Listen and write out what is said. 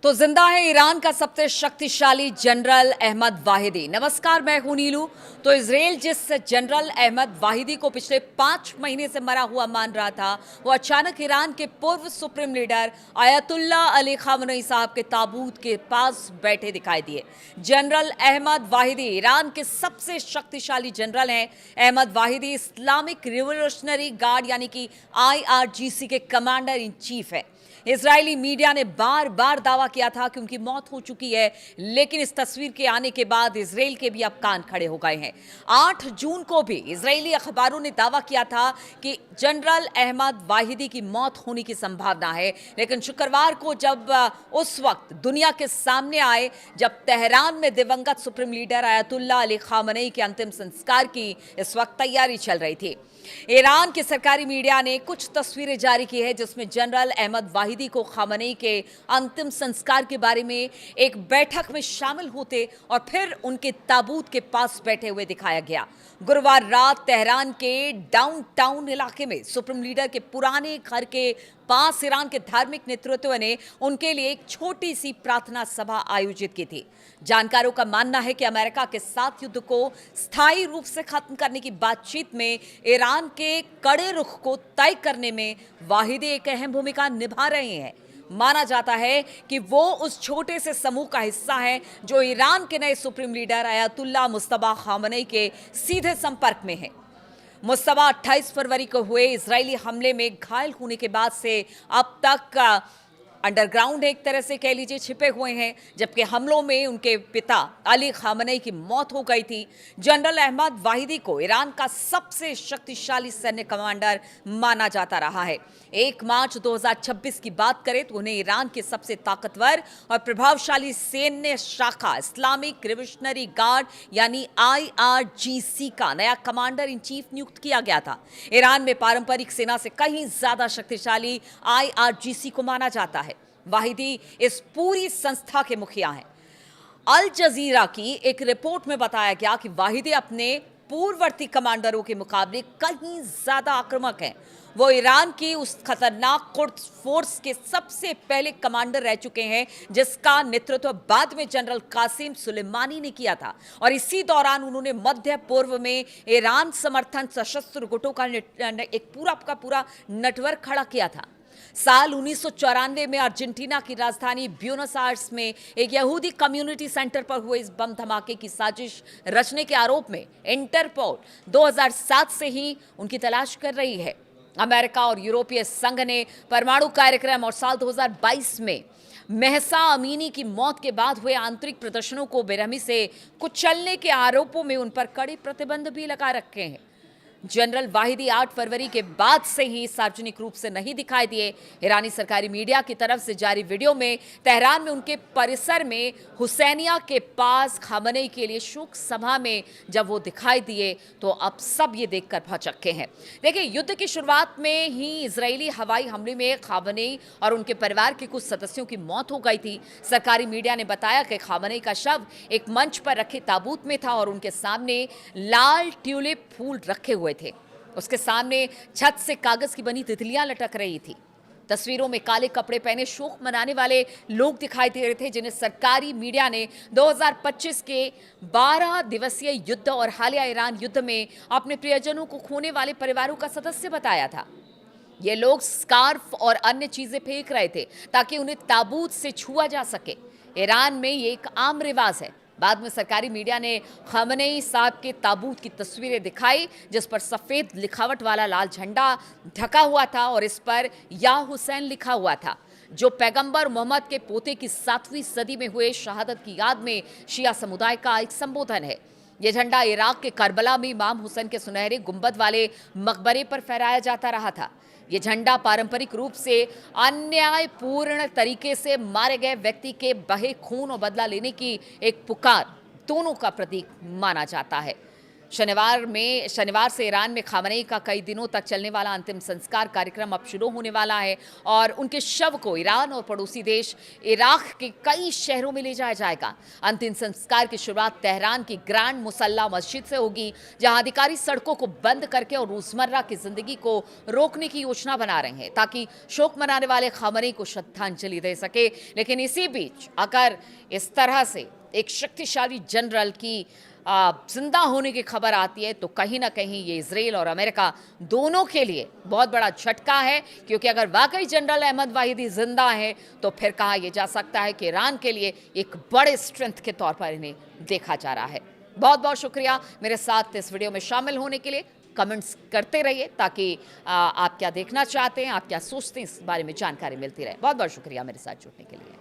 तो जिंदा है ईरान का सबसे शक्तिशाली जनरल अहमद वाहिदी। नमस्कार, मैं हूं नीलू। तो इजराइल जिस जनरल अहमद वाहिदी को पिछले 5 महीने से मरा हुआ मान रहा था, वो अचानक ईरान के पूर्व supreme leader ayatollah Ali Khamenei साहब के ताबूत के पास बैठे दिखाई दिए। जनरल अहमद वाहिदी ईरान के सबसे शक्तिशाली जनरल हैं। Ahmad Vahidi Islamic revolutionary guard यानी कि IRGC के कमांडर इन चीफ है। इजरायली मीडिया ने बार बार दावा किया था कि उनकी मौत हो चुकी है, लेकिन इस तस्वीर के आने के बाद इजराइल के भी अब कान खड़े हो गए हैं। 8 जून को भी इजरायली अखबारों ने दावा किया था कि जनरल अहमद वाहिदी की मौत होने की संभावना है, लेकिन शुक्रवार को जब उस वक्त दुनिया के सामने आए जब तेहरान में दिवंगत supreme leader ayatollah Ali Khamenei के अंतिम संस्कार की इस वक्त तैयारी चल रही थी। ईरान की सरकारी मीडिया ने कुछ तस्वीरें जारी की है जिसमें जनरल अहमद वाहिदी को खामनेई के अंतिम संस्कार के बारे में एक बैठक में शामिल होते और फिर उनके ताबूत के पास बैठे हुए दिखाया गया। गुरुवार रात तेहरान के डाउनटाउन इलाके में सुप्रीम लीडर के पुराने घर के पास ईरान के धार्मिक नेतृत्व ने उनके लिए एक छोटी सी प्रार्थना सभा आयोजित की थी। जानकारों का मानना है कि अमेरिका के साथ युद्ध को स्थायी रूप से खत्म करने की बातचीत में ईरान के कड़े रुख को तय करने में वाहिदी एक अहम भूमिका निभा रहे हैं। माना जाता है कि वो उस छोटे से समूह का हिस्सा है जो ईरान के नए supreme leader ayatollah Mustafa Khamenei के सीधे संपर्क में है। मुस्तफा 28 फरवरी को हुए इजरायली हमले में घायल होने के बाद से अब तक अंडरग्राउंड एक तरह से कह लीजिए छिपे हुए हैं, जबकि हमलों में उनके पिता अली खामनेई की मौत हो गई थी। जनरल अहमद वाहिदी को ईरान का सबसे शक्तिशाली सैन्य कमांडर माना जाता रहा है। 1 मार्च 2026 की बात करें तो उन्हें ईरान के सबसे ताकतवर और प्रभावशाली सैन्य शाखा इस्लामिक रिवोल्यूशनरी गार्ड यानी IRGC का नया कमांडर इन चीफ नियुक्त किया गया था। ईरान में पारंपरिक सेना से कहीं ज्यादा शक्तिशाली IRGC को माना जाता है। वाहिदी इस पूरी संस्था के मुखिया हैं। अल जजीरा की एक रिपोर्ट में बताया गया कि वाहिदी अपने पूर्ववर्ती कमांडरों के मुकाबले कहीं ज्यादा आक्रामक हैं। वो ईरान की उस खतरनाक कुर्द फोर्स के सबसे पहले कमांडर रह चुके हैं जिसका नेतृत्व बाद में जनरल कासिम सुलेमानी ने किया था, और इसी दौरान उन्होंने मध्य पूर्व में ईरान समर्थन सशस्त्र गुटों का एक पूरा नेटवर्क खड़ा किया था। साल 1994 में अर्जेंटीना की राजधानी ब्यूनस आयर्स में एक यहूदी कम्युनिटी सेंटर पर हुए इस बम धमाके की साजिश रचने के आरोप में इंटरपोल 2007 से ही उनकी तलाश कर रही है। अमेरिका और यूरोपीय संघ ने परमाणु कार्यक्रम और साल 2022 में महसा अमीनी की मौत के बाद हुए आंतरिक प्रदर्शनों को बेरहमी से कुचलने के आरोपों में उन पर कड़े प्रतिबंध भी लगा रखे हैं। जनरल वाहिदी 8 फरवरी के बाद से ही सार्वजनिक रूप से नहीं दिखाई दिए। ईरानी सरकारी मीडिया की तरफ से जारी वीडियो में तेहरान में उनके परिसर में हुसैनिया के पास खामनेई के लिए शोक सभा में जब वो दिखाई दिए तो अब सब ये देखकर भौचक्के हैं। देखिए, युद्ध की शुरुआत में ही इजरायली हवाई हमले में खामनेई और उनके परिवार के कुछ सदस्यों की मौत हो गई थी। सरकारी मीडिया ने बताया कि खामनेई का शव एक मंच पर रखे ताबूत में था और उनके सामने लाल ट्यूलिप फूल रखे हुए थे। उसके सामने छत से कागज की बनी तितलियां लटक रही थी। तस्वीरों में काले कपड़े पहने शोक मनाने वाले लोग दिखाई दे रहे थे जिन्हें सरकारी मीडिया ने 2025 के 12 दिवसीय युद्ध और हालिया ईरान युद्ध में अपने प्रियजनों को खोने वाले परिवारों का सदस्य बताया था। ये लोग स्कार्फ और अन्य चीजें फेंक रहे थे ताकि उन्हें ताबूत से छुआ जा सके। ईरान में ये एक आम रिवाज है। बाद में सरकारी मीडिया ने खामनेई साहब के ताबूत की तस्वीरें दिखाई जिस पर सफेद लिखावट वाला लाल झंडा ढका हुआ था और इस पर या हुसैन लिखा हुआ था, जो पैगंबर मोहम्मद के पोते की 7वीं सदी में हुए शहादत की याद में शिया समुदाय का एक संबोधन है। यह झंडा इराक के करबला में इमाम हुसैन के सुनहरे गुंबद वाले मकबरे पर फहराया जाता रहा था। ये झंडा पारंपरिक रूप से अन्यायपूर्ण तरीके से मारे गए व्यक्ति के बहे खून और बदला लेने की एक पुकार दोनों का प्रतीक माना जाता है। शनिवार से ईरान में खामनेई का कई दिनों तक चलने वाला अंतिम संस्कार कार्यक्रम अब शुरू होने वाला है और उनके शव को ईरान और पड़ोसी देश इराक के कई शहरों में ले जाया जाएगा। अंतिम संस्कार की शुरुआत तेहरान की ग्रैंड मुसल्ला मस्जिद से होगी, जहां अधिकारी सड़कों को बंद करके और रोजमर्रा की जिंदगी को रोकने की योजना बना रहे हैं ताकि शोक मनाने वाले खामनेई को श्रद्धांजलि दे सके। लेकिन इसी बीच अगर इस तरह से एक शक्तिशाली जनरल की जिंदा होने की खबर आती है तो कहीं ना कहीं ये इजराइल और अमेरिका दोनों के लिए बहुत बड़ा झटका है, क्योंकि अगर वाकई जनरल अहमद वाहिदी जिंदा है तो फिर कहा यह जा सकता है कि ईरान के लिए एक बड़े स्ट्रेंथ के तौर पर इन्हें देखा जा रहा है। बहुत बहुत शुक्रिया मेरे साथ इस वीडियो में शामिल होने के लिए। कमेंट्स करते रहिए ताकि आप क्या देखना चाहते हैं, आप क्या सोचते हैं, इस बारे में जानकारी मिलती रहे। बहुत बहुत शुक्रिया मेरे साथ जुड़ने के लिए।